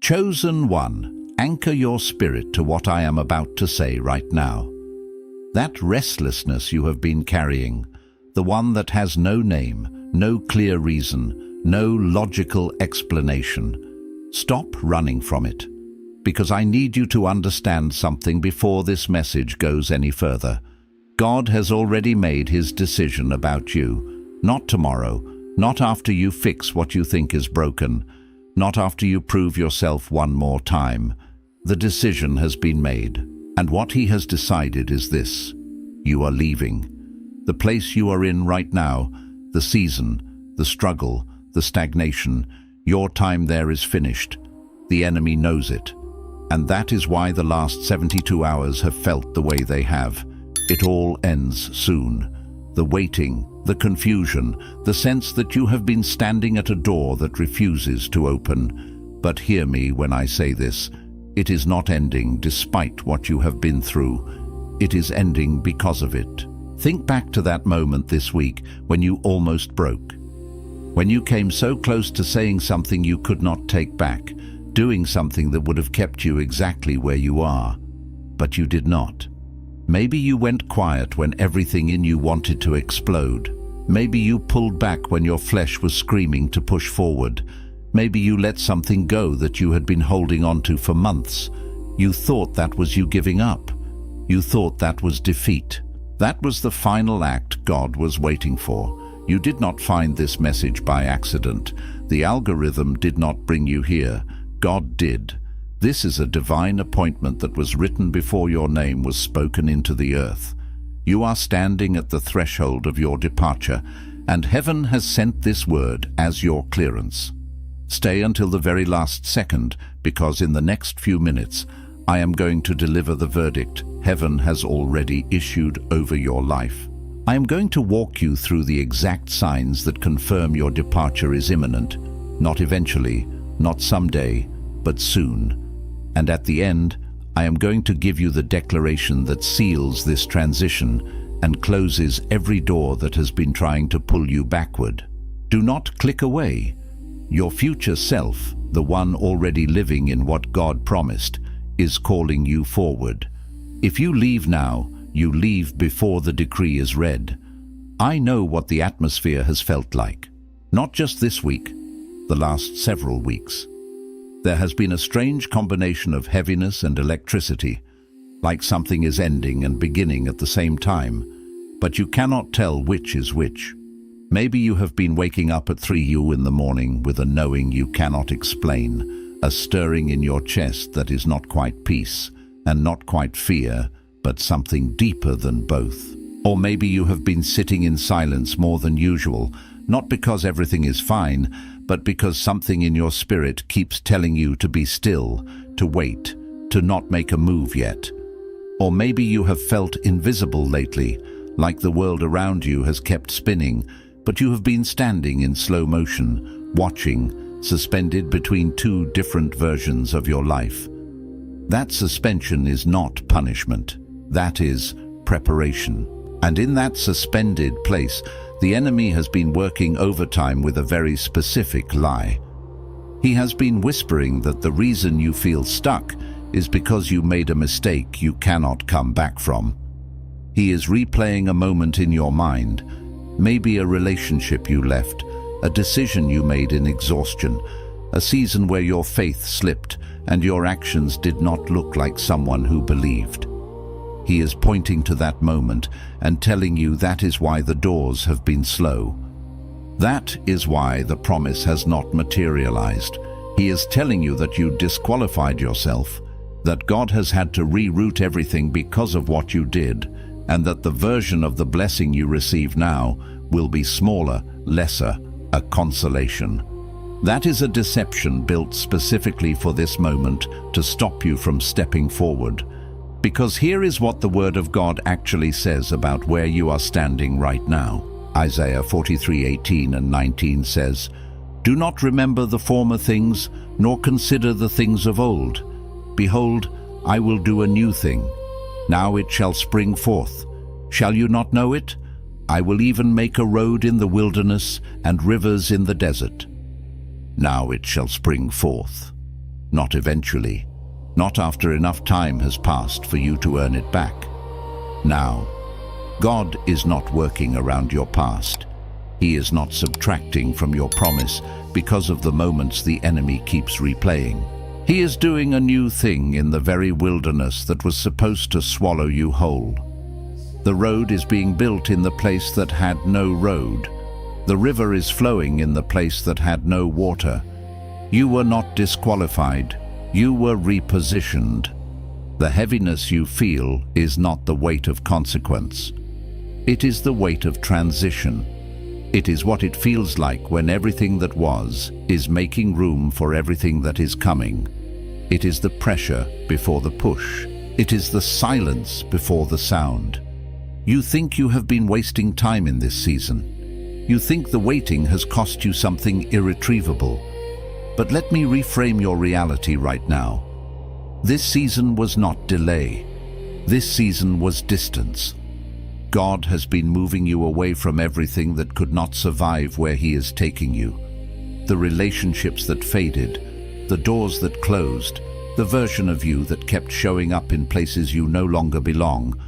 Chosen one, anchor your spirit to what I am about to say right now. That restlessness you have been carrying, the one that has no name, no clear reason, no logical explanation, stop running from it, because I need you to understand something before this message goes any further. God has already made his decision about you, not tomorrow, not after you fix what you think is broken, not after you prove yourself one more time. The decision has been made, and what he has decided is this: you are leaving. The place you are in right now, the season, the struggle, the stagnation, your time there is finished. The enemy knows it, and that is why the last 72 hours have felt the way they have. It all ends soon. The waiting, the confusion, the sense that you have been standing at a door that refuses to open. But hear me when I say this: it is not ending despite what you have been through. It is ending because of it. Think back to that moment this week when you almost broke. When you came so close to saying something you could not take back, doing something that would have kept you exactly where you are. But you did not. Maybe you went quiet when everything in you wanted to explode. Maybe you pulled back when your flesh was screaming to push forward. Maybe you let something go that you had been holding on to for months. You thought that was you giving up. You thought that was defeat. That was the final act God was waiting for. You did not find this message by accident. The algorithm did not bring you here. God did. This is a divine appointment that was written before your name was spoken into the earth. You are standing at the threshold of your departure, and heaven has sent this word as your clearance. Stay until the very last second, because in the next few minutes, I am going to deliver the verdict heaven has already issued over your life. I am going to walk you through the exact signs that confirm your departure is imminent, not eventually, not someday, but soon. And at the end, I am going to give you the declaration that seals this transition and closes every door that has been trying to pull you backward. Do not click away. Your future self, the one already living in what God promised, is calling you forward. If you leave now, you leave before the decree is read. I know what the atmosphere has felt like. Not just this week, the last several weeks. There has been a strange combination of heaviness and electricity, like something is ending and beginning at the same time, but you cannot tell which is which. Maybe you have been waking up at 3 a.m. in the morning with a knowing you cannot explain, a stirring in your chest that is not quite peace and not quite fear, but something deeper than both. Or maybe you have been sitting in silence more than usual, not because everything is fine, but because something in your spirit keeps telling you to be still, to wait, to not make a move yet. Or maybe you have felt invisible lately, like the world around you has kept spinning, but you have been standing in slow motion, watching, suspended between two different versions of your life. That suspension is not punishment. That is preparation. And in that suspended place, the enemy has been working overtime with a very specific lie. He has been whispering that the reason you feel stuck is because you made a mistake you cannot come back from. He is replaying a moment in your mind, maybe a relationship you left, a decision you made in exhaustion, a season where your faith slipped and your actions did not look like someone who believed. He is pointing to that moment and telling you that is why the doors have been slow. That is why the promise has not materialized. He is telling you that you disqualified yourself, that God has had to reroute everything because of what you did, and that the version of the blessing you receive now will be smaller, lesser, a consolation. That is a deception built specifically for this moment to stop you from stepping forward. Because here is what the Word of God actually says about where you are standing right now. Isaiah 43:18 and 19 says, "Do not remember the former things, nor consider the things of old. Behold, I will do a new thing. Now it shall spring forth. Shall you not know it? I will even make a road in the wilderness and rivers in the desert. Now it shall spring forth." not eventually, not after enough time has passed for you to earn it back. Now, God is not working around your past. He is not subtracting from your promise because of the moments the enemy keeps replaying. He is doing a new thing in the very wilderness that was supposed to swallow you whole. The road is being built in the place that had no road. The river is flowing in the place that had no water. You were not disqualified. You were repositioned. The heaviness you feel is not the weight of consequence. It is the weight of transition. It is what it feels like when everything that was is making room for everything that is coming. It is the pressure before the push. It is the silence before the sound. You think you have been wasting time in this season. You think the waiting has cost you something irretrievable. But let me reframe your reality right now. This season was not delay. This season was distance. God has been moving you away from everything that could not survive where He is taking you. The relationships that faded, the doors that closed, the version of you that kept showing up in places you no longer belong,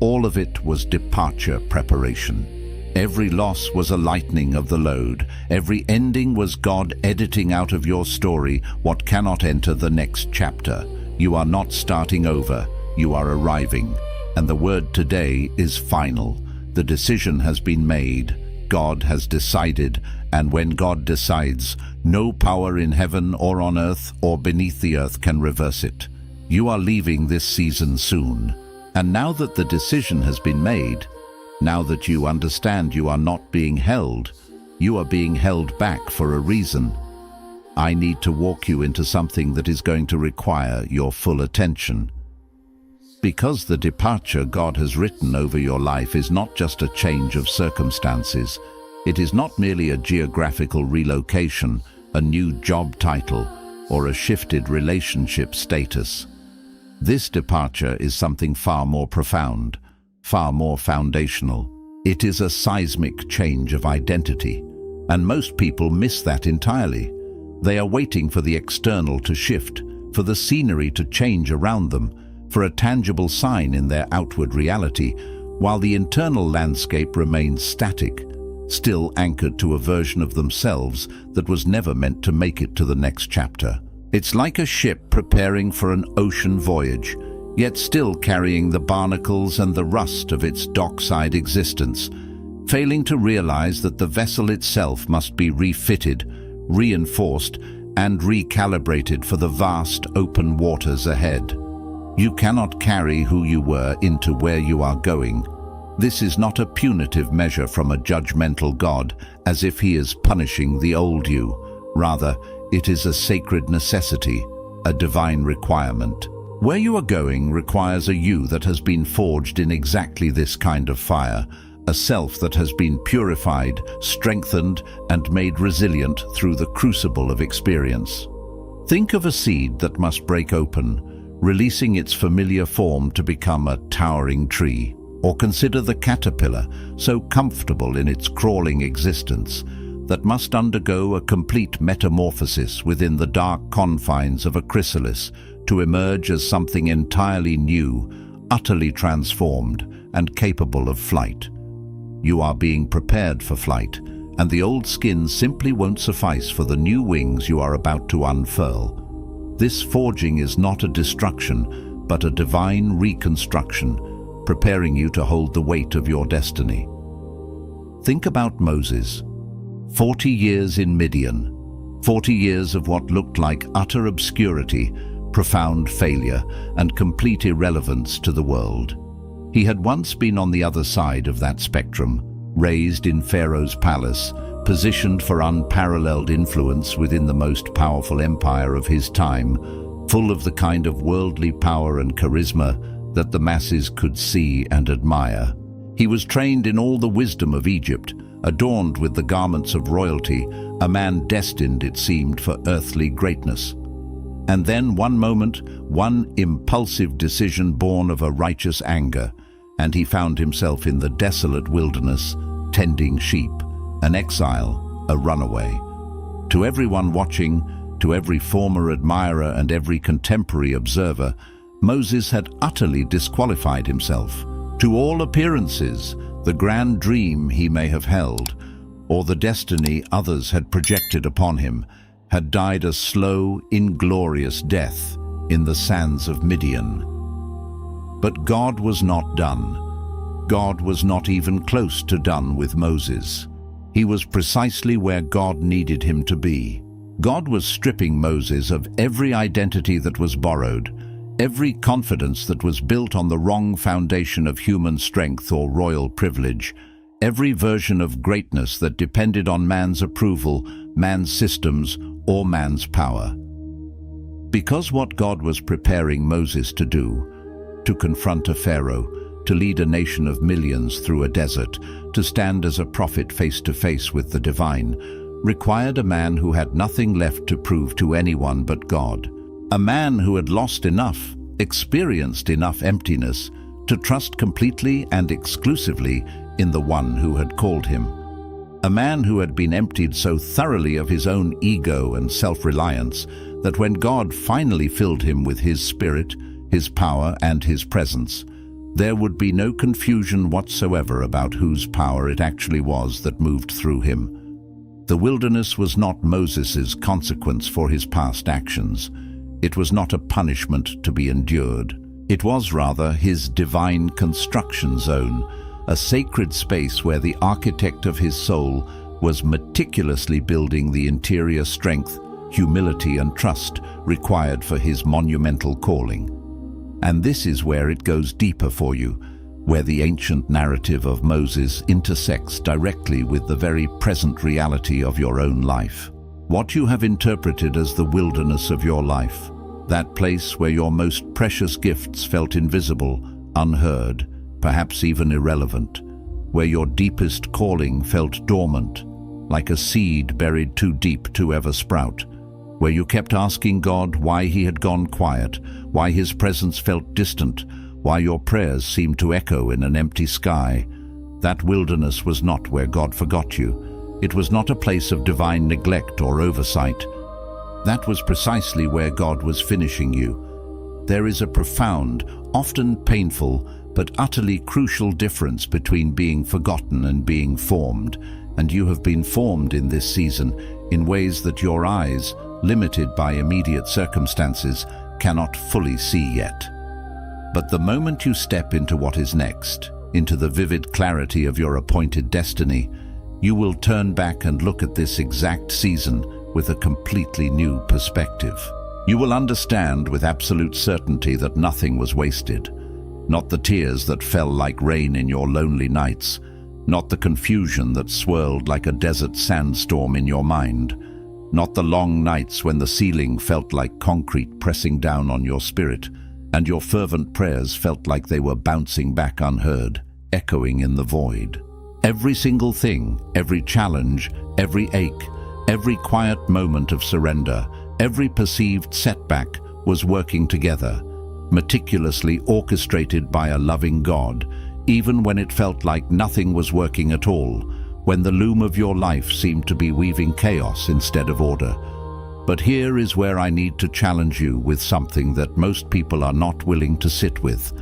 all of it was departure preparation. Every loss was a lightening of the load. Every ending was God editing out of your story what cannot enter the next chapter. You are not starting over, you are arriving. And the word today is final. The decision has been made. God has decided, and when God decides, no power in heaven or on earth or beneath the earth can reverse it. You are leaving this season soon. And now that the decision has been made, now that you understand you are not being held, you are being held back for a reason. I need to walk you into something that is going to require your full attention. Because the departure God has written over your life is not just a change of circumstances. It is not merely a geographical relocation, a new job title, or a shifted relationship status. This departure is something far more profound, far more foundational. It is a seismic change of identity, and most people miss that entirely. They are waiting for the external to shift, for the scenery to change around them, for a tangible sign in their outward reality, while the internal landscape remains static, still anchored to a version of themselves that was never meant to make it to the next chapter. It's like a ship preparing for an ocean voyage, yet still carrying the barnacles and the rust of its dockside existence, failing to realize that the vessel itself must be refitted, reinforced, and recalibrated for the vast open waters ahead. You cannot carry who you were into where you are going. This is not a punitive measure from a judgmental God, as if He is punishing the old you. Rather, it is a sacred necessity, a divine requirement. Where you are going requires a you that has been forged in exactly this kind of fire, a self that has been purified, strengthened, and made resilient through the crucible of experience. Think of a seed that must break open, releasing its familiar form to become a towering tree. Or consider the caterpillar, so comfortable in its crawling existence, that must undergo a complete metamorphosis within the dark confines of a chrysalis to emerge as something entirely new, utterly transformed, and capable of flight. You are being prepared for flight, and the old skin simply won't suffice for the new wings you are about to unfurl. This forging is not a destruction, but a divine reconstruction, preparing you to hold the weight of your destiny. Think about Moses. 40 years in Midian, 40 years of what looked like utter obscurity, profound failure, and complete irrelevance to the world. He had once been on the other side of that spectrum, raised in Pharaoh's palace, positioned for unparalleled influence within the most powerful empire of his time, full of the kind of worldly power and charisma that the masses could see and admire. He was trained in all the wisdom of Egypt, adorned with the garments of royalty, a man destined, it seemed, for earthly greatness. And then one moment, one impulsive decision born of a righteous anger, and he found himself in the desolate wilderness, tending sheep, an exile, a runaway. To everyone watching, To every former admirer and every contemporary observer, Moses had utterly disqualified himself. To all appearances, the grand dream he may have held, or the destiny others had projected upon him, had died a slow, inglorious death in the sands of Midian. But God was not done. God was not even close to done with Moses. He was precisely where God needed him to be. God was stripping Moses of every identity that was borrowed, every confidence that was built on the wrong foundation of human strength or royal privilege, every version of greatness that depended on man's approval, man's systems, or man's power. Because what God was preparing Moses to do, to confront a Pharaoh, to lead a nation of millions through a desert, to stand as a prophet face to face with the divine, required a man who had nothing left to prove to anyone but God. A man who had lost enough, experienced enough emptiness, to trust completely and exclusively in the one who had called him. A man who had been emptied so thoroughly of his own ego and self-reliance that when God finally filled him with his spirit, his power, and his presence, there would be no confusion whatsoever about whose power it actually was that moved through him. The wilderness was not Moses's consequence for his past actions. It was not a punishment to be endured. It was rather his divine construction zone, a sacred space where the architect of his soul was meticulously building the interior strength, humility, and trust required for his monumental calling. And this is where it goes deeper for you, where the ancient narrative of Moses intersects directly with the very present reality of your own life. What you have interpreted as the wilderness of your life, that place where your most precious gifts felt invisible, unheard, perhaps even irrelevant, where your deepest calling felt dormant, like a seed buried too deep to ever sprout, where you kept asking God why he had gone quiet, why his presence felt distant, why your prayers seemed to echo in an empty sky. That wilderness was not where God forgot you. It was not a place of divine neglect or oversight. That was precisely where God was finishing you. There is a profound, often painful, but utterly crucial difference between being forgotten and being formed, and you have been formed in this season in ways that your eyes, limited by immediate circumstances, cannot fully see yet. But the moment you step into what is next, into the vivid clarity of your appointed destiny, you will turn back and look at this exact season with a completely new perspective. You will understand with absolute certainty that nothing was wasted. Not the tears that fell like rain in your lonely nights, not the confusion that swirled like a desert sandstorm in your mind, not the long nights when the ceiling felt like concrete pressing down on your spirit, and your fervent prayers felt like they were bouncing back unheard, echoing in the void. Every single thing, every challenge, every ache, every quiet moment of surrender, every perceived setback was working together, meticulously orchestrated by a loving God, even when it felt like nothing was working at all, when the loom of your life seemed to be weaving chaos instead of order. But here is where I need to challenge you with something that most people are not willing to sit with,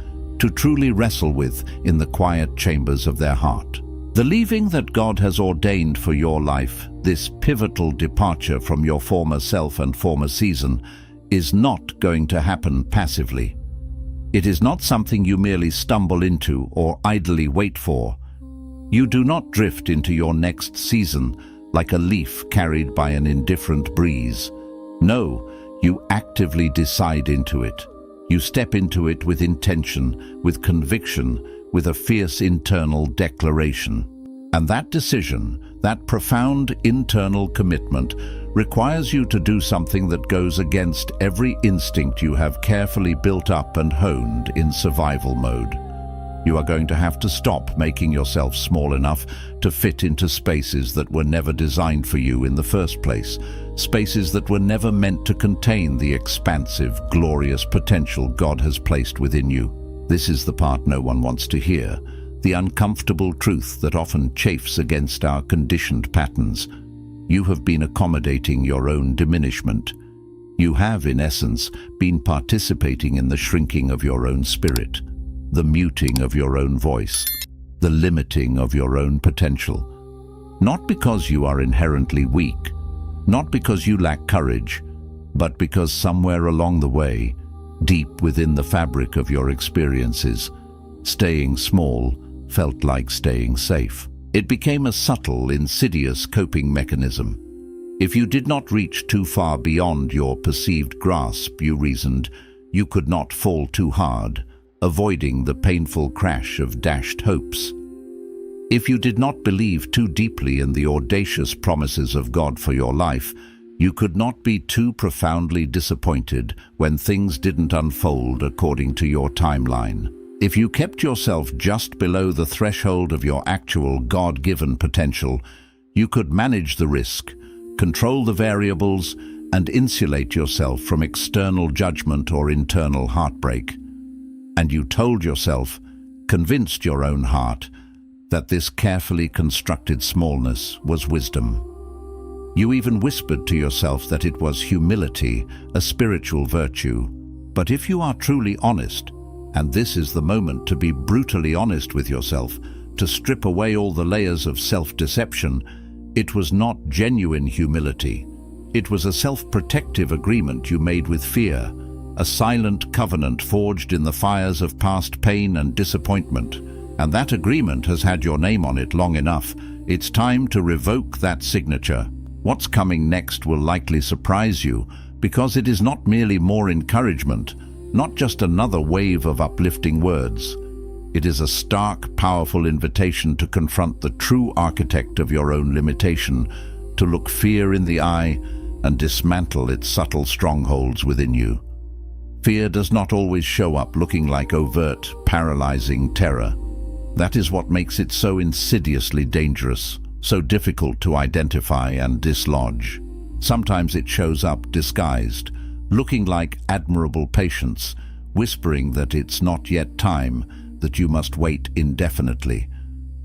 to truly wrestle with in the quiet chambers of their heart. The leaving that God has ordained for your life, this pivotal departure from your former self and former season, is not going to happen passively. It is not something you merely stumble into or idly wait for. You do not drift into your next season like a leaf carried by an indifferent breeze. No, you actively decide into it. You step into it with intention, with conviction, with a fierce internal declaration. And that decision, that profound internal commitment, requires you to do something that goes against every instinct you have carefully built up and honed in survival mode. You are going to have to stop making yourself small enough to fit into spaces that were never designed for you in the first place, spaces that were never meant to contain the expansive, glorious potential God has placed within you. This is the part no one wants to hear, the uncomfortable truth that often chafes against our conditioned patterns. You have been accommodating your own diminishment. You have, in essence, been participating in the shrinking of your own spirit, the muting of your own voice, the limiting of your own potential. Not because you are inherently weak, not because you lack courage, but because somewhere along the way, deep within the fabric of your experiences, staying small felt like staying safe. It became a subtle, insidious coping mechanism. If you did not reach too far beyond your perceived grasp, you reasoned, you could not fall too hard, avoiding the painful crash of dashed hopes. If you did not believe too deeply in the audacious promises of God for your life, you could not be too profoundly disappointed when things didn't unfold according to your timeline. If you kept yourself just below the threshold of your actual God-given potential, you could manage the risk, control the variables, and insulate yourself from external judgment or internal heartbreak. And you told yourself, convinced your own heart, that this carefully constructed smallness was wisdom. You even whispered to yourself that it was humility, a spiritual virtue. But if you are truly honest, and this is the moment to be brutally honest with yourself, to strip away all the layers of self-deception, it was not genuine humility. It was a self-protective agreement you made with fear, a silent covenant forged in the fires of past pain and disappointment. And that agreement has had your name on it long enough. It's time to revoke that signature. What's coming next will likely surprise you, because it is not merely more encouragement, not just another wave of uplifting words. It is a stark, powerful invitation to confront the true architect of your own limitation, to look fear in the eye and dismantle its subtle strongholds within you. Fear does not always show up looking like overt, paralyzing terror. That is what makes it so insidiously dangerous, so difficult to identify and dislodge. Sometimes it shows up disguised, looking like admirable patience, whispering that it's not yet time, that you must wait indefinitely.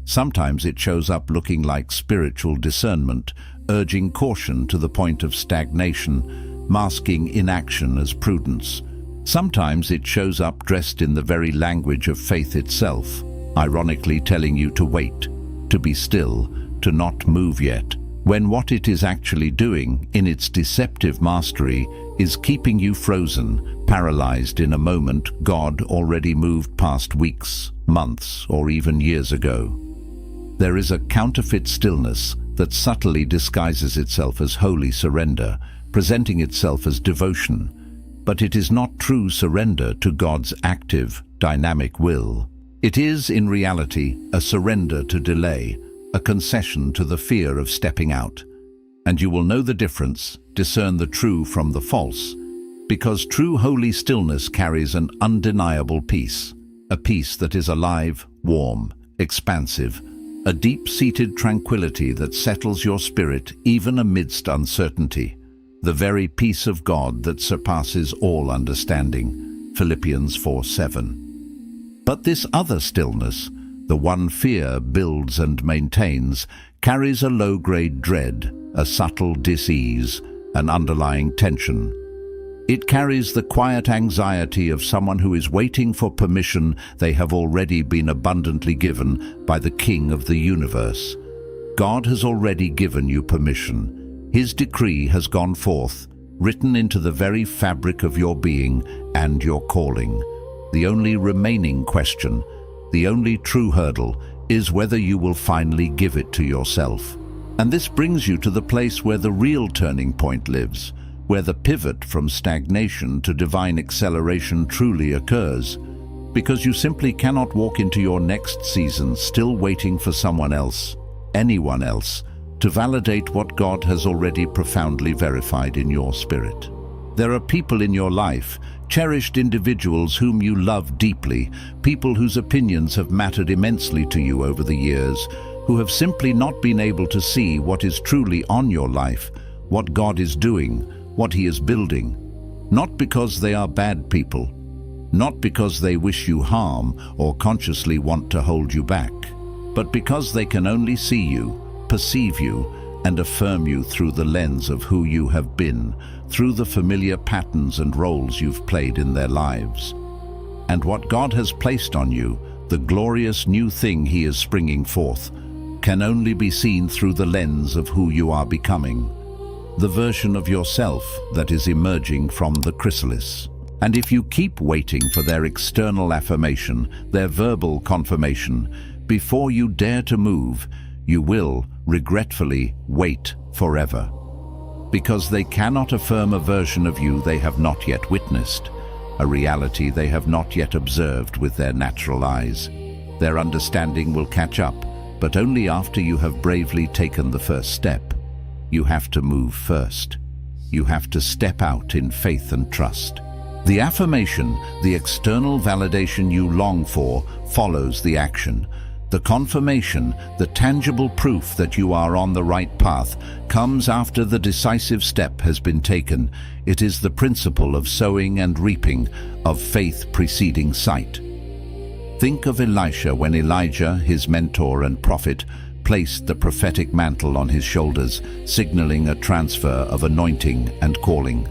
Sometimes it shows up looking like spiritual discernment, urging caution to the point of stagnation, masking inaction as prudence. Sometimes it shows up dressed in the very language of faith itself, ironically telling you to wait, to be still, to not move yet, when what it is actually doing, in its deceptive mastery, is keeping you frozen, paralyzed in a moment God already moved past weeks, months, or even years ago. There is a counterfeit stillness that subtly disguises itself as holy surrender, presenting itself as devotion, but it is not true surrender to God's active, dynamic will. It is, in reality, a surrender to delay, a concession to the fear of stepping out. And you will know the difference, discern the true from the false, because true holy stillness carries an undeniable peace, a peace that is alive, warm, expansive, a deep-seated tranquility that settles your spirit even amidst uncertainty, the very peace of God that surpasses all understanding. Philippians 4:7. But this other stillness, the one fear builds and maintains, carries a low-grade dread, a subtle dis-ease, an underlying tension. It carries the quiet anxiety of someone who is waiting for permission they have already been abundantly given by the King of the universe. God has already given you permission. His decree has gone forth, written into the very fabric of your being and your calling. The only remaining question, the only true hurdle, is whether you will finally give it to yourself. And this brings you to the place where the real turning point lives, where the pivot from stagnation to divine acceleration truly occurs, because you simply cannot walk into your next season still waiting for someone else, anyone else, to validate what God has already profoundly verified in your spirit. There are people in your life, cherished individuals whom you love deeply, people whose opinions have mattered immensely to you over the years, who have simply not been able to see what is truly on your life, what God is doing, what He is building. Not because they are bad people, not because they wish you harm or consciously want to hold you back, but because they can only see you, perceive you, and affirm you through the lens of who you have been, through the familiar patterns and roles you've played in their lives. And what God has placed on you, the glorious new thing He is springing forth, can only be seen through the lens of who you are becoming, the version of yourself that is emerging from the chrysalis. And if you keep waiting for their external affirmation, their verbal confirmation, before you dare to move, you will, regretfully, wait forever. Because they cannot affirm a version of you they have not yet witnessed, a reality they have not yet observed with their natural eyes. Their understanding will catch up, but only after you have bravely taken the first step. You have to move first. You have to step out in faith and trust. The affirmation, the external validation you long for, follows the action. The confirmation, the tangible proof that you are on the right path, comes after the decisive step has been taken. It is the principle of sowing and reaping, of faith preceding sight. Think of Elisha when Elijah, his mentor and prophet, placed the prophetic mantle on his shoulders, signaling a transfer of anointing and calling.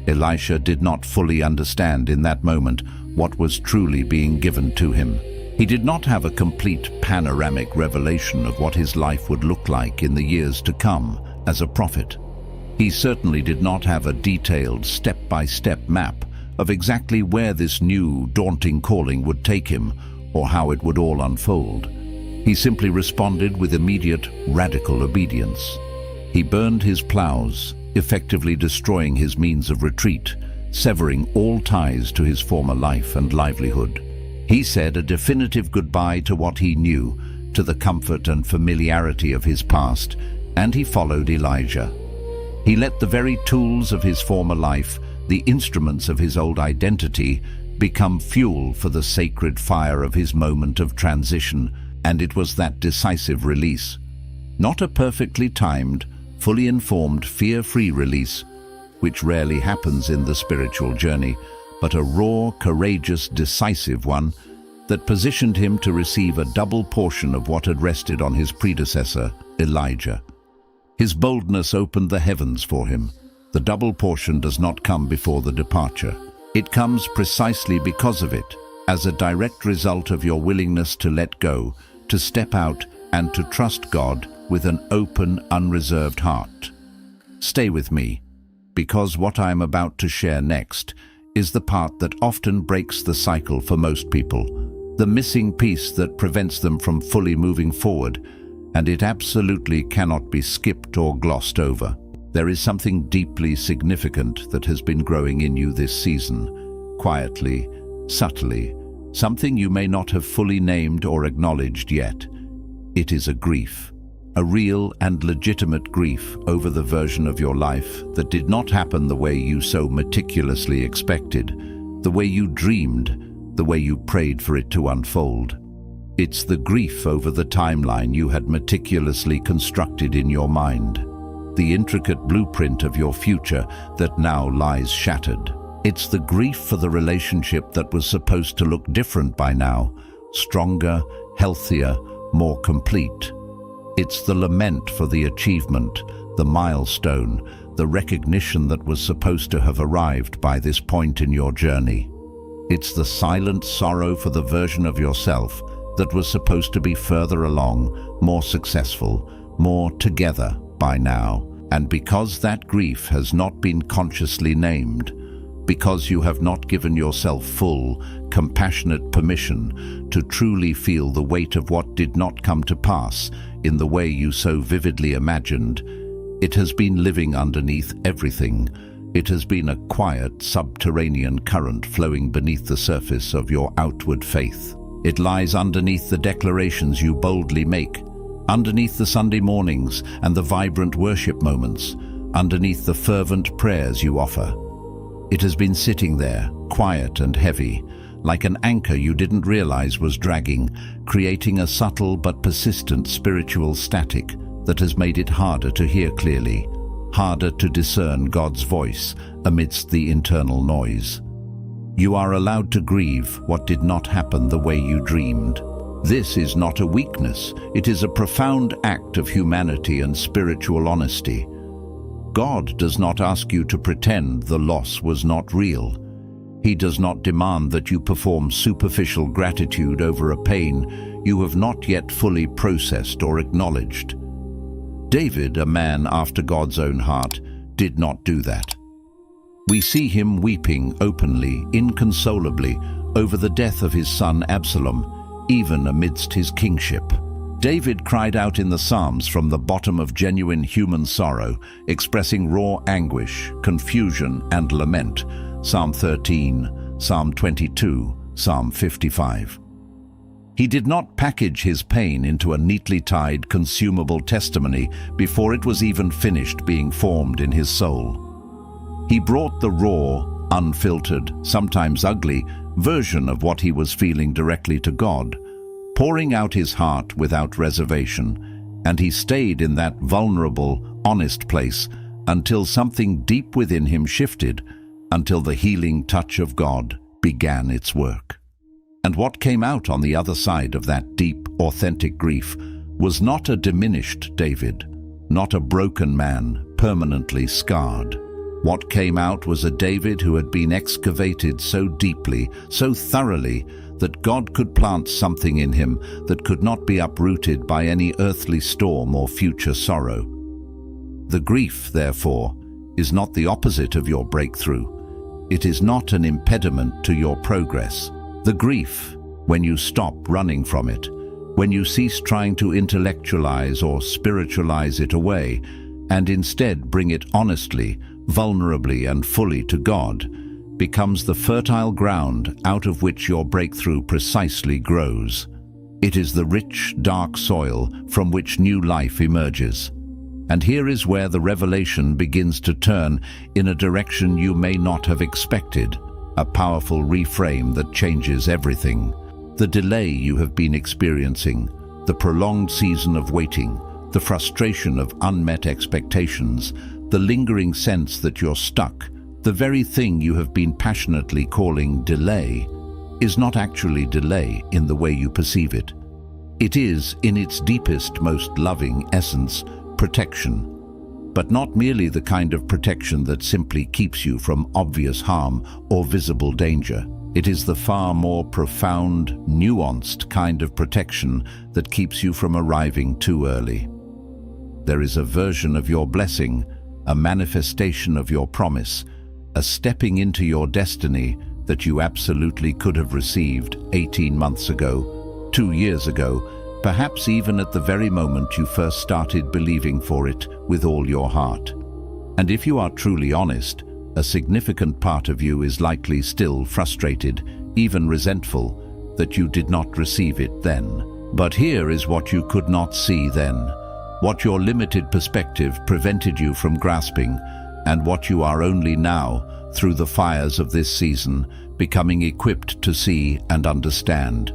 Elisha did not fully understand in that moment what was truly being given to him. He did not have a complete panoramic revelation of what his life would look like in the years to come as a prophet. He certainly did not have a detailed step-by-step map of exactly where this new, daunting calling would take him or how it would all unfold. He simply responded with immediate, radical obedience. He burned his plows, effectively destroying his means of retreat, severing all ties to his former life and livelihood. He said a definitive goodbye to what he knew, to the comfort and familiarity of his past, and he followed Elijah. He let the very tools of his former life, the instruments of his old identity, become fuel for the sacred fire of his moment of transition, and it was that decisive release. Not a perfectly timed, fully informed, fear-free release, which rarely happens in the spiritual journey, but a raw, courageous, decisive one that positioned him to receive a double portion of what had rested on his predecessor, Elijah. His boldness opened the heavens for him. The double portion does not come before the departure. It comes precisely because of it, as a direct result of your willingness to let go, to step out, and to trust God with an open, unreserved heart. Stay with me, because what I am about to share next is the part that often breaks the cycle for most people, the missing piece that prevents them from fully moving forward, and it absolutely cannot be skipped or glossed over. There is something deeply significant that has been growing in you this season, quietly, subtly, something you may not have fully named or acknowledged yet. It is a grief. A real and legitimate grief over the version of your life that did not happen the way you so meticulously expected, the way you dreamed, the way you prayed for it to unfold. It's the grief over the timeline you had meticulously constructed in your mind, the intricate blueprint of your future that now lies shattered. It's the grief for the relationship that was supposed to look different by now, stronger, healthier, more complete. It's the lament for the achievement, the milestone, the recognition that was supposed to have arrived by this point in your journey. It's the silent sorrow for the version of yourself that was supposed to be further along, more successful, more together by now. And because that grief has not been consciously named, because you have not given yourself full, compassionate permission to truly feel the weight of what did not come to pass in the way you so vividly imagined, it has been living underneath everything. It has been a quiet, subterranean current flowing beneath the surface of your outward faith. It lies underneath the declarations you boldly make, underneath the Sunday mornings and the vibrant worship moments, underneath the fervent prayers you offer. It has been sitting there, quiet and heavy, like an anchor you didn't realize was dragging, creating a subtle but persistent spiritual static that has made it harder to hear clearly, harder to discern God's voice amidst the internal noise. You are allowed to grieve what did not happen the way you dreamed. This is not a weakness, it is a profound act of humanity and spiritual honesty. God does not ask you to pretend the loss was not real. He does not demand that you perform superficial gratitude over a pain you have not yet fully processed or acknowledged. David, a man after God's own heart, did not do that. We see him weeping openly, inconsolably, over the death of his son Absalom, even amidst his kingship. David cried out in the Psalms from the bottom of genuine human sorrow, expressing raw anguish, confusion, and lament. Psalm 13, Psalm 22, Psalm 55. He did not package his pain into a neatly tied, consumable testimony before it was even finished being formed in his soul. He brought the raw, unfiltered, sometimes ugly, version of what he was feeling directly to God, pouring out his heart without reservation, and he stayed in that vulnerable, honest place until something deep within him shifted, until the healing touch of God began its work. And what came out on the other side of that deep, authentic grief was not a diminished David, not a broken man, permanently scarred. What came out was a David who had been excavated so deeply, so thoroughly, that God could plant something in him that could not be uprooted by any earthly storm or future sorrow. The grief, therefore, is not the opposite of your breakthrough. It is not an impediment to your progress. The grief, when you stop running from it, when you cease trying to intellectualize or spiritualize it away, and instead bring it honestly, vulnerably and fully to God, becomes the fertile ground out of which your breakthrough precisely grows. It is the rich, dark soil from which new life emerges. And here is where the revelation begins to turn in a direction you may not have expected, a powerful reframe that changes everything. The delay you have been experiencing, the prolonged season of waiting, the frustration of unmet expectations, the lingering sense that you're stuck, the very thing you have been passionately calling delay, is not actually delay in the way you perceive it. It is, in its deepest, most loving essence, protection. But not merely the kind of protection that simply keeps you from obvious harm or visible danger. It is the far more profound, nuanced kind of protection that keeps you from arriving too early. There is a version of your blessing, a manifestation of your promise, a stepping into your destiny that you absolutely could have received 18 months ago, 2 years ago, perhaps even at the very moment you first started believing for it with all your heart. And if you are truly honest, a significant part of you is likely still frustrated, even resentful, that you did not receive it then. But here is what you could not see then, what your limited perspective prevented you from grasping, and what you are only now, through the fires of this season, becoming equipped to see and understand.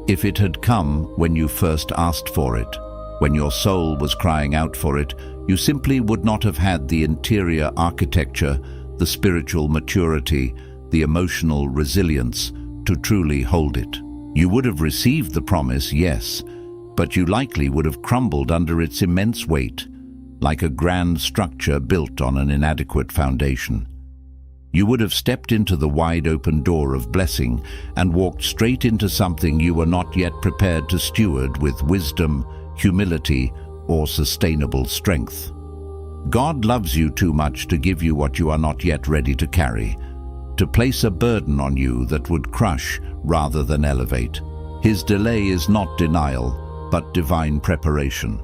If it had come when you first asked for it, when your soul was crying out for it, you simply would not have had the interior architecture, the spiritual maturity, the emotional resilience to truly hold it. You would have received the promise, yes, but you likely would have crumbled under its immense weight, like a grand structure built on an inadequate foundation. You would have stepped into the wide-open door of blessing and walked straight into something you were not yet prepared to steward with wisdom, humility, or sustainable strength. God loves you too much to give you what you are not yet ready to carry, to place a burden on you that would crush rather than elevate. His delay is not denial, but divine preparation.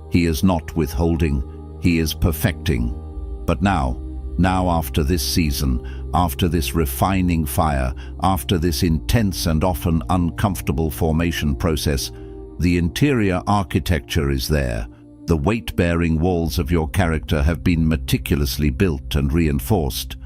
He is not withholding, he is perfecting. But now after this season, after this refining fire, after this intense and often uncomfortable formation process, the interior architecture is there. The weight-bearing walls of your character have been meticulously built and reinforced.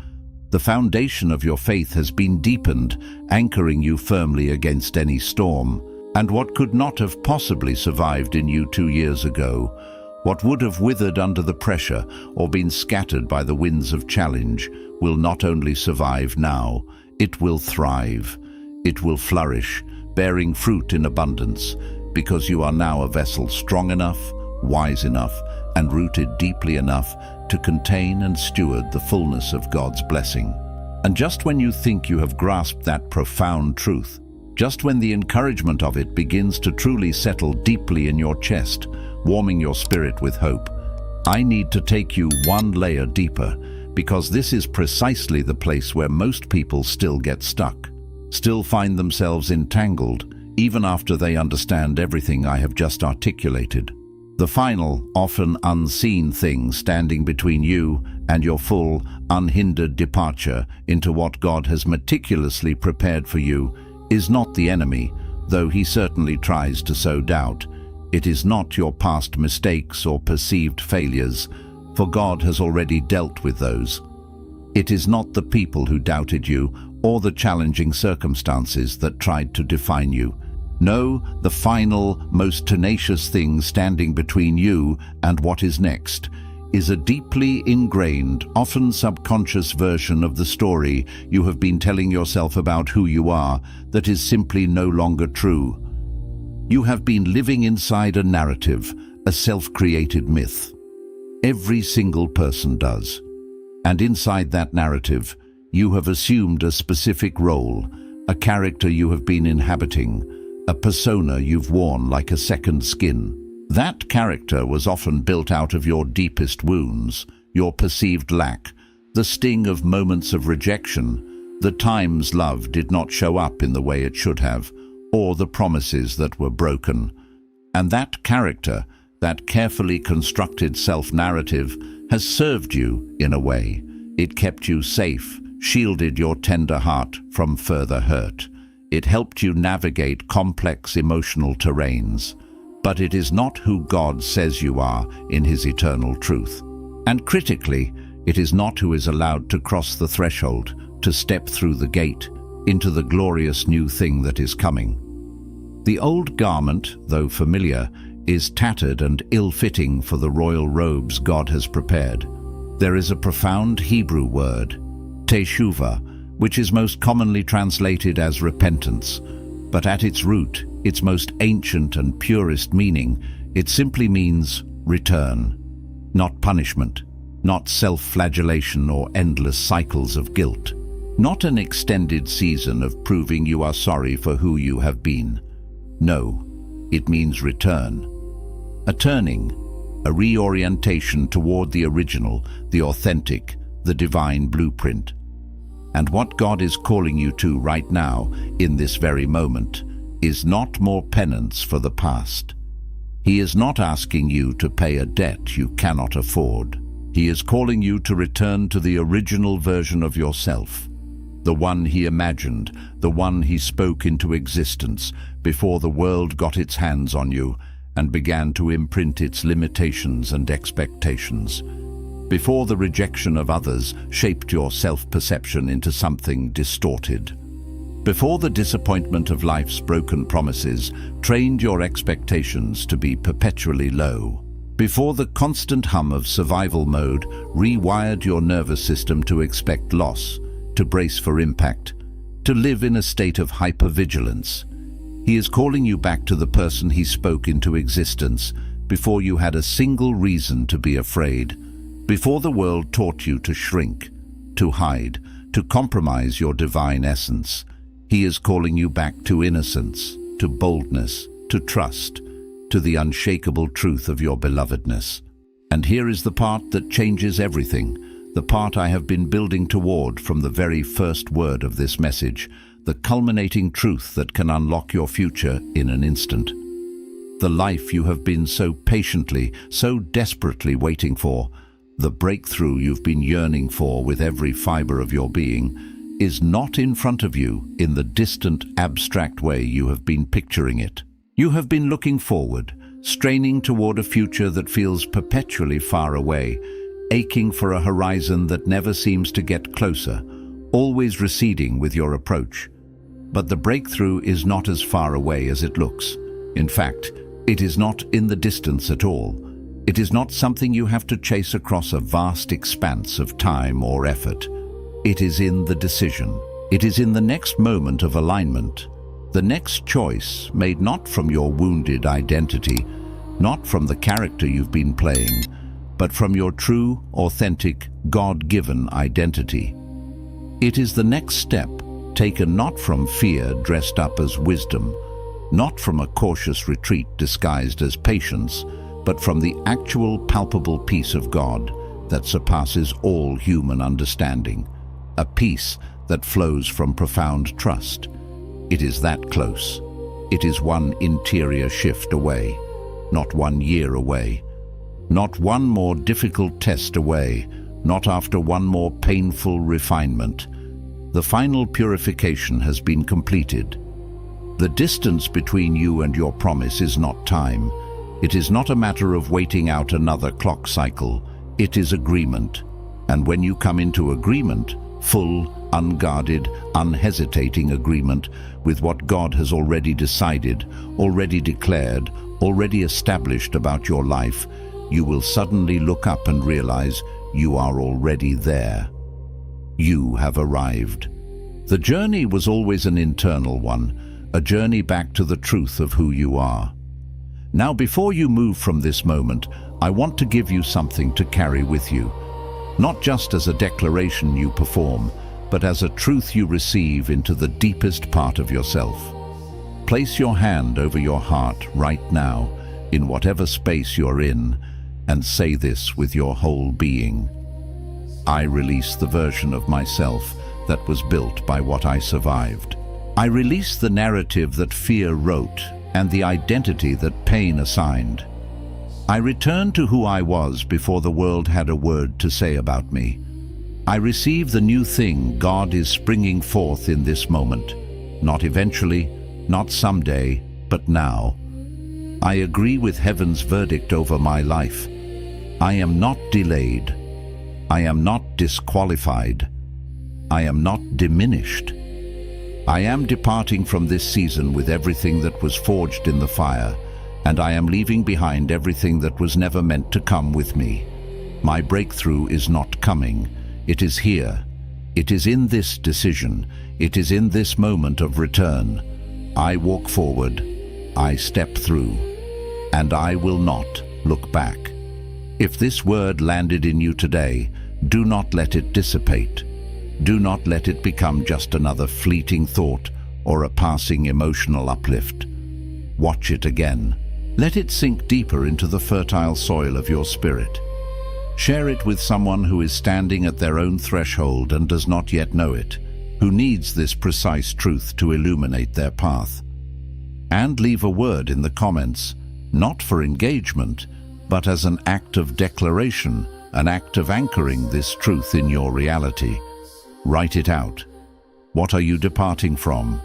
The foundation of your faith has been deepened, anchoring you firmly against any storm. And what could not have possibly survived in you 2 years ago, what would have withered under the pressure or been scattered by the winds of challenge, will not only survive now, it will thrive, it will flourish, bearing fruit in abundance, because you are now a vessel strong enough, wise enough, and rooted deeply enough to contain and steward the fullness of God's blessing. And just when you think you have grasped that profound truth, just when the encouragement of it begins to truly settle deeply in your chest, warming your spirit with hope, I need to take you one layer deeper, because this is precisely the place where most people still get stuck, still find themselves entangled, even after they understand everything I have just articulated. The final, often unseen thing standing between you and your full, unhindered departure into what God has meticulously prepared for you is not the enemy, though he certainly tries to sow doubt. It is not your past mistakes or perceived failures, for God has already dealt with those. It is not the people who doubted you or the challenging circumstances that tried to define you. No, the final, most tenacious thing standing between you and what is next is a deeply ingrained, often subconscious version of the story you have been telling yourself about who you are that is simply no longer true. You have been living inside a narrative, a self-created myth. Every single person does. And inside that narrative, you have assumed a specific role, a character you have been inhabiting, a persona you've worn like a second skin. That character was often built out of your deepest wounds, your perceived lack, the sting of moments of rejection, the times love did not show up in the way it should have, or the promises that were broken. And that character, that carefully constructed self-narrative, has served you in a way. It kept you safe, shielded your tender heart from further hurt. It helped you navigate complex emotional terrains. But it is not who God says you are in His eternal truth. And critically, it is not who is allowed to cross the threshold, to step through the gate, into the glorious new thing that is coming. The old garment, though familiar, is tattered and ill-fitting for the royal robes God has prepared. There is a profound Hebrew word, teshuvah, which is most commonly translated as repentance, but at its root, its most ancient and purest meaning, it simply means return, not punishment, not self-flagellation or endless cycles of guilt, not an extended season of proving you are sorry for who you have been. No, it means return. A turning, a reorientation toward the original, the authentic, the divine blueprint. And what God is calling you to right now, in this very moment, is not more penance for the past. He is not asking you to pay a debt you cannot afford. He is calling you to return to the original version of yourself, the one He imagined, the one He spoke into existence before the world got its hands on you and began to imprint its limitations and expectations, before the rejection of others shaped your self-perception into something distorted, before the disappointment of life's broken promises trained your expectations to be perpetually low, before the constant hum of survival mode rewired your nervous system to expect loss, to brace for impact, to live in a state of hypervigilance. He is calling you back to the person He spoke into existence before you had a single reason to be afraid, before the world taught you to shrink, to hide, to compromise your divine essence. He is calling you back to innocence, to boldness, to trust, to the unshakable truth of your belovedness. And here is the part that changes everything, the part I have been building toward from the very first word of this message, the culminating truth that can unlock your future in an instant. The life you have been so patiently, so desperately waiting for, the breakthrough you've been yearning for with every fiber of your being, is not in front of you in the distant, abstract way you have been picturing it. You have been looking forward, straining toward a future that feels perpetually far away, aching for a horizon that never seems to get closer, always receding with your approach. But the breakthrough is not as far away as it looks. In fact, it is not in the distance at all. It is not something you have to chase across a vast expanse of time or effort. It is in the decision. It is in the next moment of alignment, The next choice, made not from your wounded identity, not from the character you've been playing, but from your true, authentic, God-given identity. It is the next step, taken not from fear dressed up as wisdom, not from a cautious retreat disguised as patience, but from the actual palpable peace of God that surpasses all human understanding, a peace that flows from profound trust. It is that close. It is one interior shift away, not 1 year away, not one more difficult test away, not after one more painful refinement. The final purification has been completed. The distance between you and your promise is not time. It is not a matter of waiting out another clock cycle. It is agreement. And when you come into agreement, full, unguarded, unhesitating agreement with what God has already decided, already declared, already established about your life, you will suddenly look up and realize you are already there. You have arrived. The journey was always an internal one, a journey back to the truth of who you are. Now, before you move from this moment, I want to give you something to carry with you, not just as a declaration you perform, but as a truth you receive into the deepest part of yourself. Place your hand over your heart right now, in whatever space you're in, and say this with your whole being. I release the version of myself that was built by what I survived. I release the narrative that fear wrote and the identity that pain assigned. I return to who I was before the world had a word to say about me. I receive the new thing God is springing forth in this moment, not eventually, not someday, but now. I agree with heaven's verdict over my life. I am not delayed. I am not disqualified. I am not diminished. I am departing from this season with everything that was forged in the fire, and I am leaving behind everything that was never meant to come with me. My breakthrough is not coming. It is here. It is in this decision. It is in this moment of return. I walk forward. I step through. And I will not look back. If this word landed in you today, do not let it dissipate. Do not let it become just another fleeting thought or a passing emotional uplift. Watch it again. Let it sink deeper into the fertile soil of your spirit. Share it with someone who is standing at their own threshold and does not yet know it, who needs this precise truth to illuminate their path. And leave a word in the comments, not for engagement, but as an act of declaration, an act of anchoring this truth in your reality. Write it out. What are you departing from?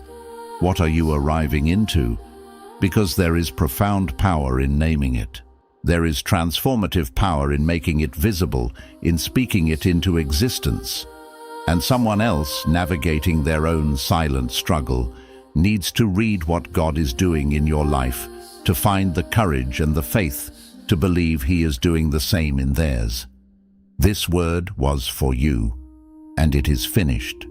What are you arriving into? Because there is profound power in naming it. There is transformative power in making it visible, in speaking it into existence. And someone else, navigating their own silent struggle, needs to read what God is doing in your life, to find the courage and the faith to believe He is doing the same in theirs. This word was for you, and it is finished.